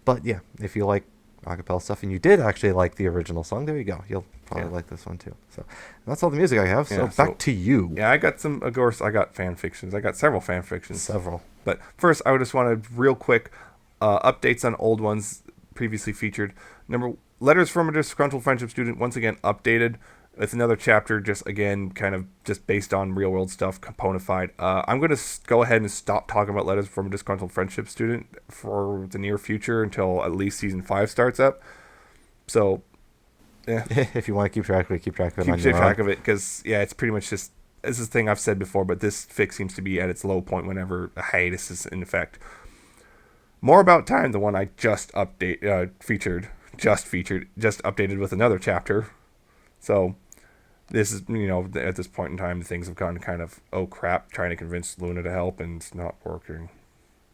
But yeah, if you like a cappella stuff and you did actually like the original song, there you go. You'll probably like this one too. So that's all the music I have. So Yeah, back to you. Yeah, I got some. Of course, I got fan fictions. I got several fan fictions. Several. But first, I just want to real quick updates on old ones previously featured. Letters from a Disgruntled Friendship Student, once again updated with another chapter, just again kind of just based on real world stuff, componentified. I'm going to go ahead and stop talking about Letters from a Disgruntled Friendship Student for the near future until at least season 5 starts up. So, yeah. If you want to keep track of it, keep track of it. Keep on your track own. of it because, yeah, it's pretty much just, this is the thing I've said before, but this fic seems to be at its low point whenever a hiatus is in effect. More About Time, the one I just updated with another chapter. So this is, at this point in time, things have gone kind of, oh crap, trying to convince Luna to help, and it's not working.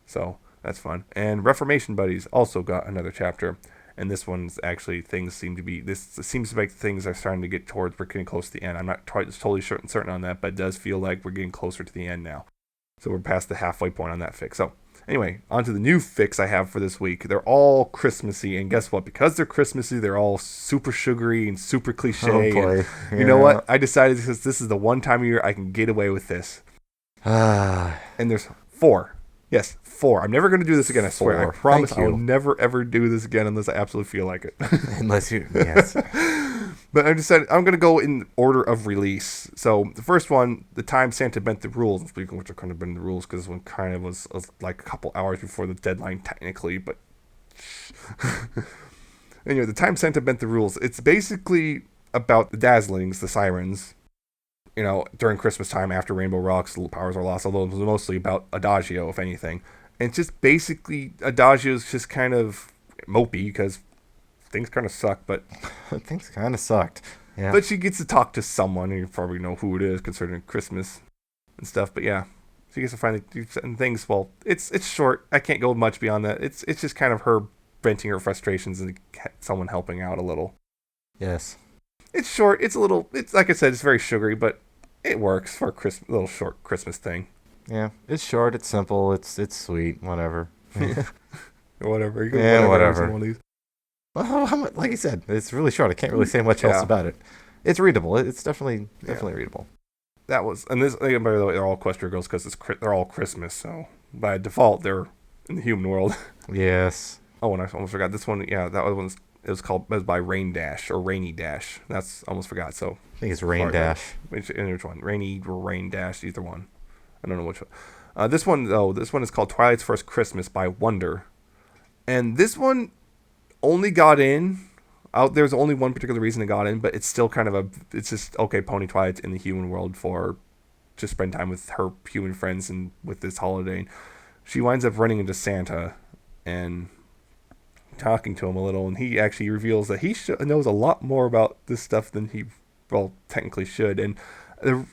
So that's fun. And Reformation Buddies also got another chapter. And this one's actually, this seems like things are starting to get towards, we're getting close to the end. I'm not totally certain on that, but it does feel like we're getting closer to the end now. So we're past the halfway point on that fic. So anyway, on to the new fics I have for this week. They're all Christmassy, and guess what? Because they're Christmassy, they're all super sugary and super cliche. Oh boy. And you know what? I decided because this is the one time of year I can get away with this. And there's 4. Yes, 4. I'm never going to do this again, I swear. 4. I promise Thank I will you. never, ever do this again unless I absolutely feel like it. Yes. But I decided I'm going to go in order of release. So the first one, The Time Santa Bent the Rules. Speaking of which, I couldn't have been the rules because this one kind of was like a couple hours before the deadline technically. But anyway, The Time Santa Bent the Rules. It's basically about the Dazzlings, the sirens, during Christmas time after Rainbow Rocks, powers are lost, although it was mostly about Adagio, if anything. And it's just basically, Adagio's just kind of mopey because things kind of suck, but... Things kind of sucked. Yeah. But she gets to talk to someone, and you probably know who it is, considering Christmas and stuff, but yeah. She gets to finally do certain things. Well, it's short. I can't go much beyond that. It's just kind of her venting her frustrations and someone helping out a little. Yes. It's short. It's like I said, it's very sugary, but it works for a little short Christmas thing. Yeah. It's short. It's simple. It's sweet. Whatever. Whatever. Whatever. One of these. Well, like I said, it's really short. I can't really say much else about it. It's readable. It's definitely readable. That was, and this, by the way, they're all Equestria girls because they're all Christmas, so by default they're in the human world. Yes. Oh, and I almost forgot this one. Yeah, that one it was by Rain Dash or Rainy Dash. That's almost forgot. So I think it's Rain Dash. Which one? Rainy or Rain Dash? Either one. I don't know which one. This one is called Twilight's First Christmas by Wonder, and this one only got in. There's only one particular reason it got in, but it's still kind of it's just, okay, Pony Twilight's in the human world for to spend time with her human friends and with this holiday. She winds up running into Santa and talking to him a little, and he actually reveals that he knows a lot more about this stuff than he, technically should. And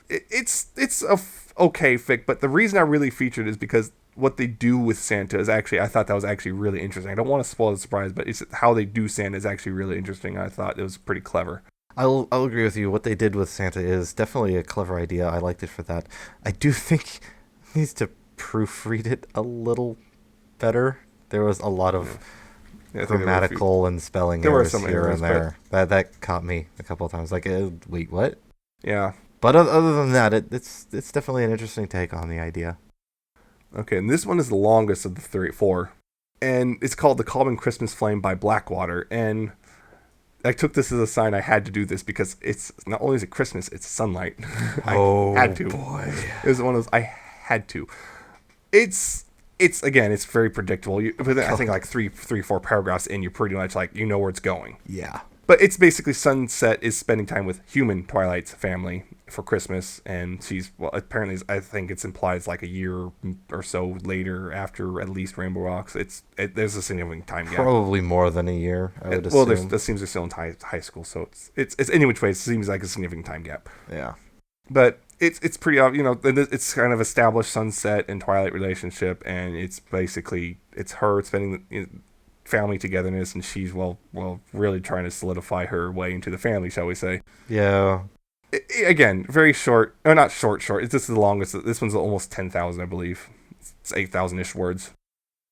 it's a okay fic, but the reason I really featured is because what they do with Santa is actually, I thought that was actually really interesting. I don't want to spoil the surprise, but it's how they do Santa is actually really interesting. I thought it was pretty clever. I'll agree with you. What they did with Santa is definitely a clever idea. I liked it for that. I do think he needs to proofread it a little better. There was a lot of grammatical and spelling errors here and there. That caught me a couple of times. Like, wait, what? Yeah. But other than that, it's definitely an interesting take on the idea. Okay, and this one is the longest of the 4. And it's called The Calming Christmas Flame by Blackwater. And I took this as a sign I had to do this because it's not only is it Christmas, it's sunlight. I had to. Boy. It was one of those, I had to. It's very predictable. I think like 4 paragraphs in, you're pretty much like, you know where it's going. Yeah. But it's basically Sunset is spending time with human Twilight's family for Christmas, and she's, apparently I think it's implied it's like a year or so later after at least Rainbow Rocks. There's a significant time gap. Probably more than a year, I would assume. Well, it seems they're still in high school, so it's any which way, it seems like a significant time gap. Yeah. But it's pretty obvious, it's kind of established Sunset and Twilight relationship, and it's basically, it's her spending family togetherness, and she's really trying to solidify her way into the family, shall we say. Yeah. Again, very short, or not short, this is the longest. This one's almost 10,000, I believe. It's 8,000-ish words.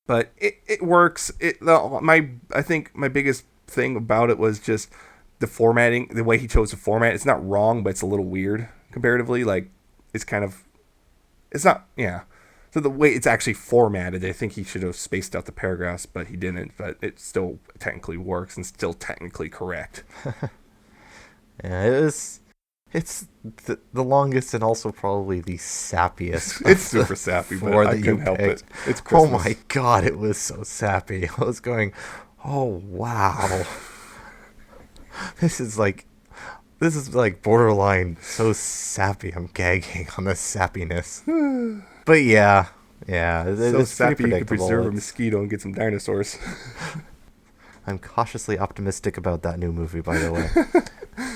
But it works. I think my biggest thing about it was just the formatting, the way he chose to format. It's not wrong, but it's a little weird comparatively. Like, it's not, yeah. So the way it's actually formatted, I think he should have spaced out the paragraphs, but he didn't. But it still technically works and still technically correct. Yeah, it's the longest and also probably the sappiest. It's super sappy, but I couldn't help it. It's Christmas. Oh my god, it was so sappy. I was going, oh wow. This is like borderline so sappy. I'm gagging on the sappiness. But yeah, so it's sappy pretty you could preserve a It's- mosquito and get some dinosaurs. I'm cautiously optimistic about that new movie, by the way.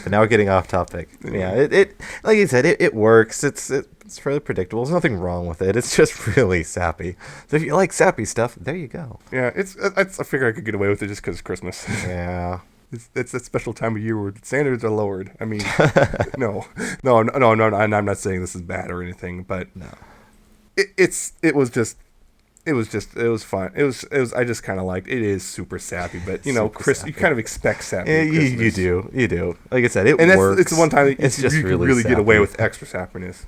But now we're getting off topic. Yeah, it like you said, it works. It's fairly predictable. There's nothing wrong with it. It's just really sappy. So if you like sappy stuff, there you go. Yeah, I figure I could get away with it just because it's Christmas. Yeah. It's that special time of year where standards are lowered. I mean, no, I'm not saying this is bad or anything, but No. It was fun. It was I just kind of liked it. Is super sappy, but you know, Super you kind of expect sappy. Yeah, at you Christmas. do. Like I said, it And works. it's the one time that It's just you can really really get away sappy. with extra sappiness.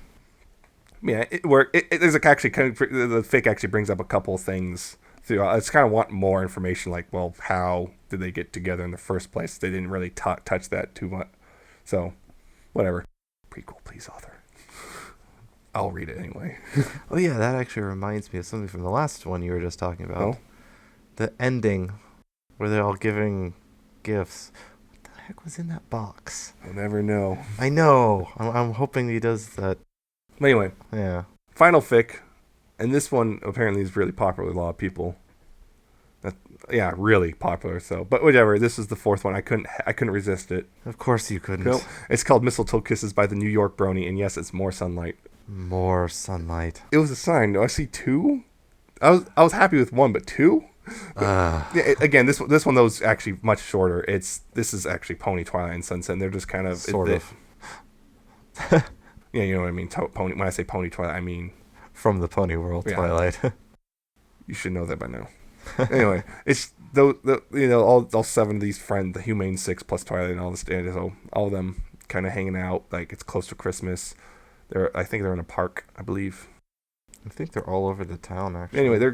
Yeah, it worked. There's actually the fic actually brings up a couple things. It's kind of want more information, like, well, how did they get together in the first place? They didn't really touch that too much. So, whatever. Prequel, please, author. I'll read it anyway. Oh yeah, that actually reminds me of something from the last one you were just talking about. Oh? The ending, where they're all giving gifts. What the heck was in that box? I'll never know. I know. I'm hoping he does that. But anyway, Yeah. final fic, and this one apparently is really popular with a lot of people. Yeah, really popular. So, but whatever. This is the fourth one. I couldn't resist it. Of course you couldn't. No, it's called Mistletoe Kisses by the New York Brony, and yes, it's more sunlight. More sunlight. It was a sign. Do I see two? I was happy with one, but two? Yeah, again, this one though is actually much shorter. This is actually Pony Twilight and Sunset. And they're just kind of Sort of. Yeah, you know what I mean. Pony. When I say Pony Twilight, I mean From the Pony World Yeah. Twilight. you should know that by now. Anyway, it's all seven of these friends, the Humane Six plus Twilight and all this, and so all of them kind of hanging out. Like it's close to Christmas. I think they're in a park, I believe. I think they're all over the town, actually. Anyway, they're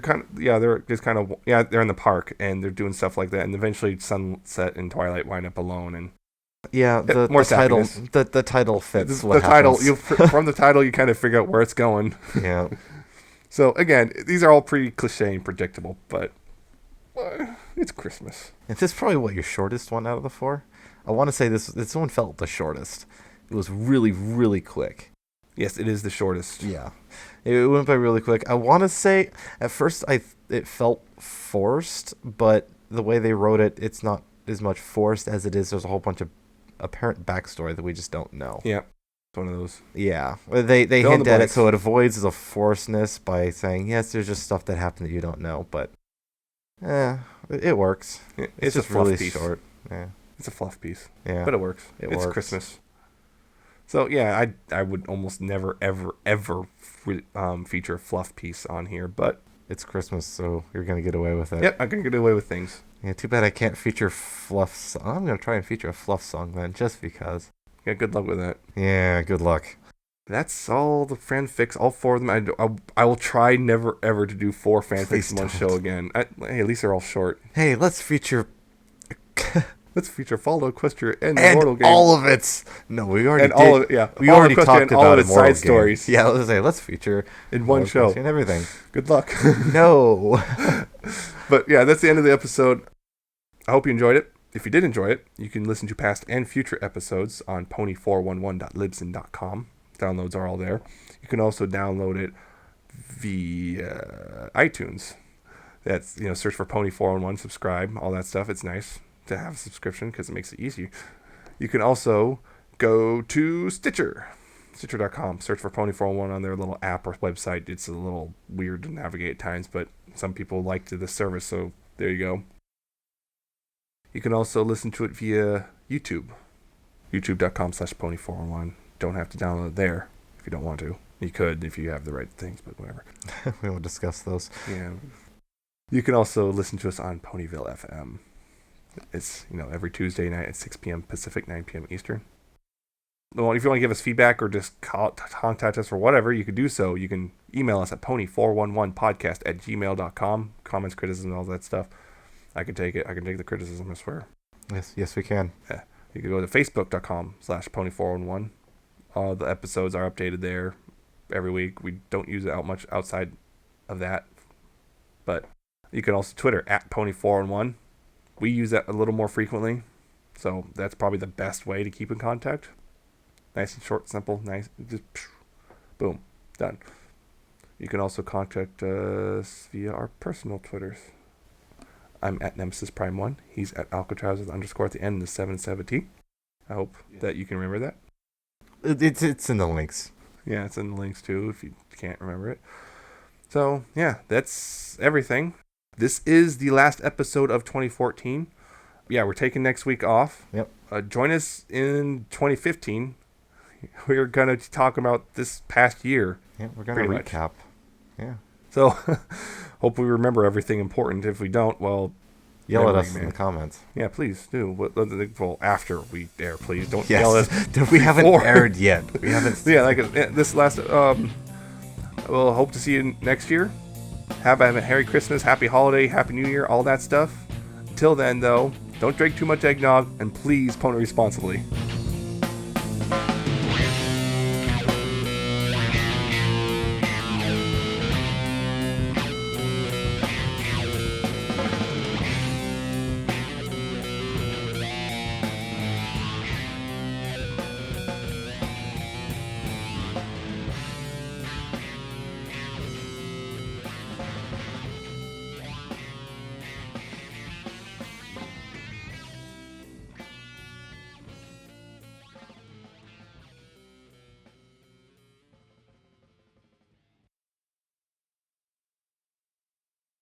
in the park and they're doing stuff like that, and eventually Sunset and Twilight wind up alone. And Yeah, more the title, sappiness. the title fits the what title, happens. from the title, you kind of figure out where it's going. Yeah. So again, these are all pretty cliche and predictable, but it's Christmas. And this is probably what your shortest one out of the four. I want to say this one felt the shortest. It was really, really quick. Yes, it is the shortest. Yeah, it went by really quick. I want to say at first it felt forced, but the way they wrote it, it's not as much forced as it is. There's a whole bunch of apparent backstory that we just don't know. Yeah, it's one of those. Yeah, they Fill in hint the at it blanks. so it avoids the forcedness by saying yes, there's just stuff that happened that you don't know, but it works. It's just a fluff really piece. short. Yeah, It's a fluff piece, yeah, but it works. It It's works. Christmas. So yeah, I would almost never ever feature a fluff piece on here, but it's Christmas, so you're gonna get away with it. yep, I can get away with things. Yeah, too bad I can't feature fluff. I'm gonna try and feature a fluff song then, just because. Yeah, good luck with that. Yeah, good luck. That's all the fanfics, all four of them. I will try never ever to do 4 fanfics Please in one don't. show again. Hey, at least they're all short. Hey, let's feature Let's feature Fallout, Equestria, and and Immortal Game. all of its. No, we already and did. all of it, yeah. We All of already Equestria talked and all about of its Immortal side Game. stories Yeah, let's say let's feature in one Immortal show. Equestria and everything. Good luck. No. But yeah, that's the end of the episode. I hope you enjoyed it. If you did enjoy it, you can listen to past and future episodes on pony411.libsyn.com. Downloads are all there. You can also download it via iTunes. That's, search for Pony411, subscribe, all that stuff. It's nice to have a subscription because it makes it easy. You can also go to Stitcher.com. Search for Pony411 on their little app or website. It's a little weird to navigate at times, but some people like the service, so there you go. You can also listen to it via YouTube. YouTube.com/Pony411. Don't have to download it there if you don't want to. You could if you have the right things, but whatever. We won't discuss those. Yeah. You can also listen to us on Ponyville FM. It's, every Tuesday night at 6 p.m. Pacific, 9 p.m. Eastern. Well, if you want to give us feedback or just contact us or whatever, you can do so. You can email us at pony411podcast@gmail.com. Comments, criticism, all that stuff. I can take it. I can take the criticism, I swear. Yes, we can. Yeah. You can go to facebook.com/pony411. All the episodes are updated there every week. We don't use it out much outside of that. But you can also Twitter @pony411. We use that a little more frequently. So that's probably the best way to keep in contact. Nice and short, simple, nice. Just boom, done. You can also contact us via our personal Twitters. I'm at Nemesis Prime 1. He's at Alca7raz _ at the end of the 770. I hope that you can remember that. It's in the links. Yeah, it's in the links too if you can't remember it. So, yeah, that's everything. This is the last episode of 2014. Yeah, we're taking next week off. Yep. Join us in 2015. We're going to talk about this past year. Yeah, we're going to recap. Yeah. So, hope we remember everything important. If we don't, well... Yell at us in the comments. Yeah, please do. Well, after we air, please. Don't yell at us. We haven't aired yet. We haven't... Yeah, like this last... we'll hope to see you next year. Have a Merry Christmas, Happy Holiday, Happy New Year, all that stuff. Until then, though, don't drink too much eggnog, and please pony responsibly.